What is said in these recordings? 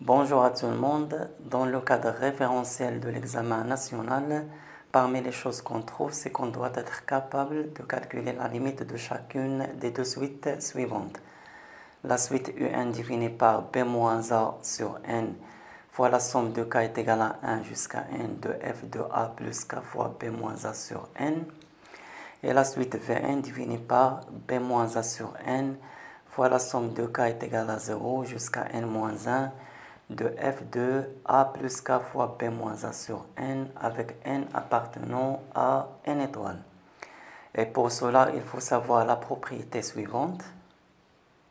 Bonjour à tout le monde. Dans le cadre référentiel de l'examen national, parmi les choses qu'on trouve, c'est qu'on doit être capable de calculer la limite de chacune des deux suites suivantes. La suite UN définie par B-A sur N fois la somme de K est égale à 1 jusqu'à N de F de A plus K fois B-A sur N. Et la suite Vn définie par B-A sur N fois la somme de K est égale à 0 jusqu'à N-1 de f de a plus k fois b-a sur n avec n appartenant à n étoile. Et pour cela, il faut savoir la propriété suivante.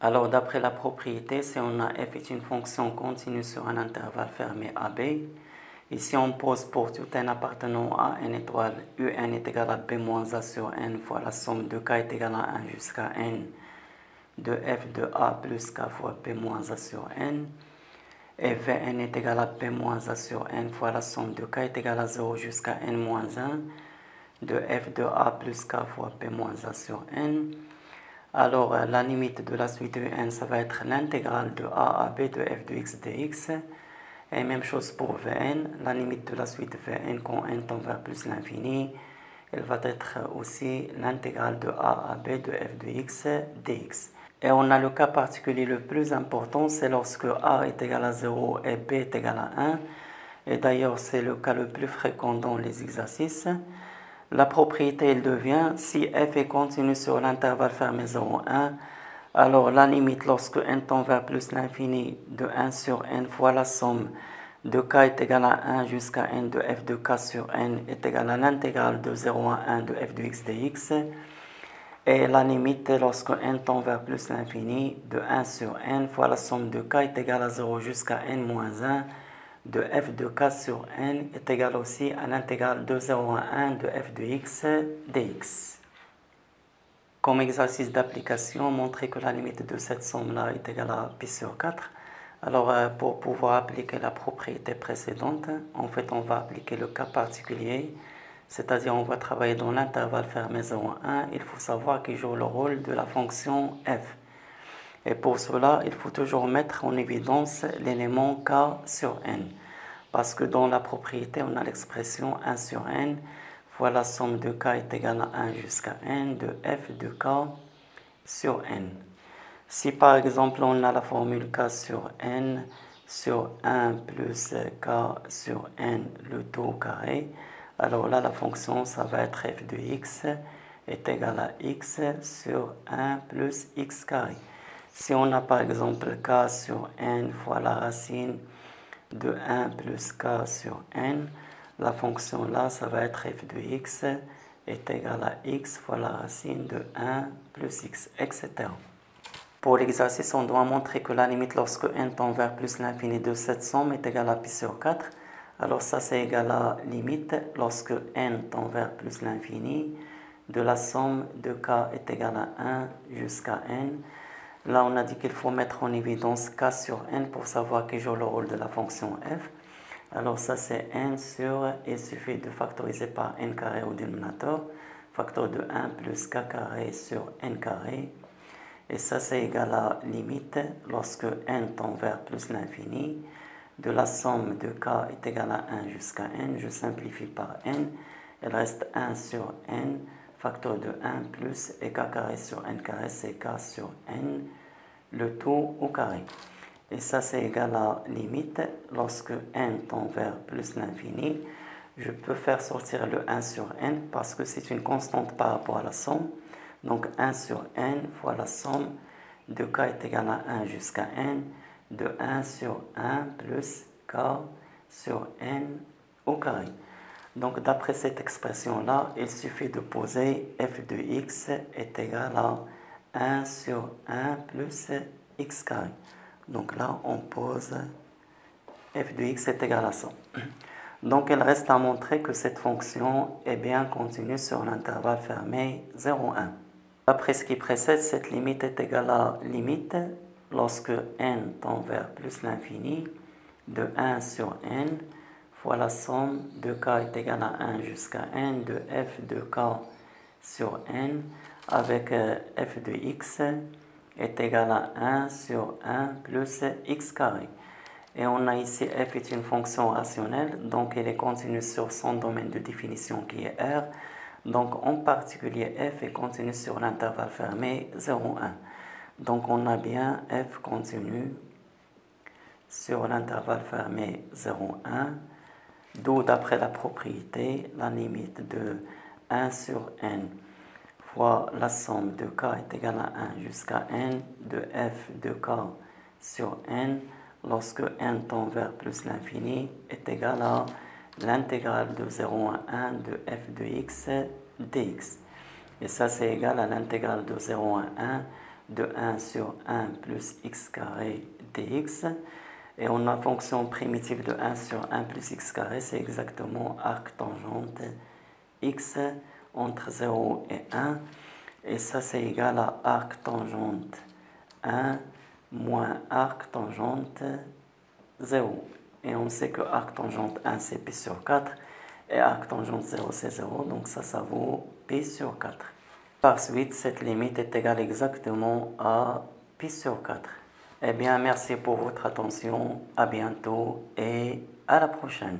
Alors, d'après la propriété, si on a f est une fonction continue sur un intervalle fermé AB, et si on pose pour tout n appartenant à n étoile, un est égal à b-a sur n fois la somme de k est égale à 1 jusqu'à n de f de a plus k fois b-a sur n, et Vn est égal à b-a sur n fois la somme de k est égal à 0 jusqu'à n-1 de f de a plus k fois b-a sur n. Alors la limite de la suite de n, ça va être l'intégrale de a à b de f de x dx. Et même chose pour Vn, la limite de la suite Vn quand n tend vers plus l'infini, elle va être aussi l'intégrale de a à b de f de x dx. Et on a le cas particulier le plus important, c'est lorsque a est égal à 0 et b est égal à 1. Et d'ailleurs, c'est le cas le plus fréquent dans les exercices. La propriété, elle devient, si f est continu sur l'intervalle fermé 0, 1, alors la limite lorsque n tend vers plus l'infini de 1 sur n fois la somme de k est égal à 1 jusqu'à n de f de k sur n est égale à l'intégrale de 0 à 1 de f de x dx. Et la limite lorsque n tend vers plus l'infini de 1 sur n fois la somme de k est égale à 0 jusqu'à n-1 de f de k sur n est égale aussi à l'intégrale de 0 à 1 de f de x dx. Comme exercice d'application, montrer que la limite de cette somme-là est égale à pi sur 4. Alors pour pouvoir appliquer la propriété précédente, en fait on va appliquer le cas particulier. C'est-à-dire on va travailler dans l'intervalle fermé 0, 1. Il faut savoir qu'il joue le rôle de la fonction f. Et pour cela, il faut toujours mettre en évidence l'élément k sur n. Parce que dans la propriété, on a l'expression 1 sur n fois la somme de k est égale à 1 jusqu'à n de f de k sur n. Si par exemple on a la formule k sur n sur 1 plus k sur n le tout au carré, alors là, la fonction, ça va être f de x est égal à x sur 1 plus x carré. Si on a par exemple k sur n fois la racine de 1 plus k sur n, la fonction là, ça va être f de x est égal à x fois la racine de 1 plus x, etc. Pour l'exercice, on doit montrer que la limite lorsque n tend vers plus l'infini de cette somme est égale à pi sur 4. Alors ça, c'est égal à limite lorsque n tend vers plus l'infini de la somme de k est égal à 1 jusqu'à n. Là, on a dit qu'il faut mettre en évidence k sur n pour savoir qui joue le rôle de la fonction f. Alors ça, c'est n sur, il suffit de factoriser par n carré au dénominateur, facteur de 1 plus k carré sur n carré. Et ça, c'est égal à limite lorsque n tend vers plus l'infini de la somme de k est égale à 1 jusqu'à n. Je simplifie par n. Il reste 1 sur n, facteur de 1 plus et k carré sur n carré, c'est k sur n, le tout au carré. Et ça, c'est égal à limite lorsque n tend vers plus l'infini. Je peux faire sortir le 1 sur n parce que c'est une constante par rapport à la somme. Donc 1 sur n fois la somme de k est égal à 1 jusqu'à n de 1 sur 1 plus k sur n au carré. Donc d'après cette expression-là, il suffit de poser f de x est égal à 1 sur 1 plus x carré. Donc là, on pose f de x est égal à ça. Donc il reste à montrer que cette fonction est bien continue sur l'intervalle fermé 0, 1. Après ce qui précède, cette limite est égale à limite lorsque n tend vers plus l'infini de 1 sur n fois la somme de k est égale à 1 jusqu'à n de f de k sur n avec f de x est égal à 1 sur 1 plus x carré. Et on a ici f est une fonction rationnelle, donc elle est continue sur son domaine de définition qui est R. Donc en particulier f est continue sur l'intervalle fermé 0, 1. Donc on a bien f continue sur l'intervalle fermé 0, 1, d'où d'après la propriété, la limite de 1 sur n fois la somme de k est égale à 1 jusqu'à n de f de k sur n lorsque n tend vers plus l'infini est égal à l'intégrale de 0 à 1 de f de x dx. Et ça c'est égal à l'intégrale de 0 à 1 de 1 sur 1 plus x carré dx. Et on a fonction primitive de 1 sur 1 plus x carré, c'est exactement arc tangente x entre 0 et 1. Et ça, c'est égal à arc tangente 1 moins arc tangente 0. Et on sait que arc tangente 1, c'est pi sur 4. Et arc tangente 0, c'est 0. Donc ça vaut pi sur 4. Par suite, cette limite est égale exactement à pi sur 4. Eh bien, merci pour votre attention. À bientôt et à la prochaine.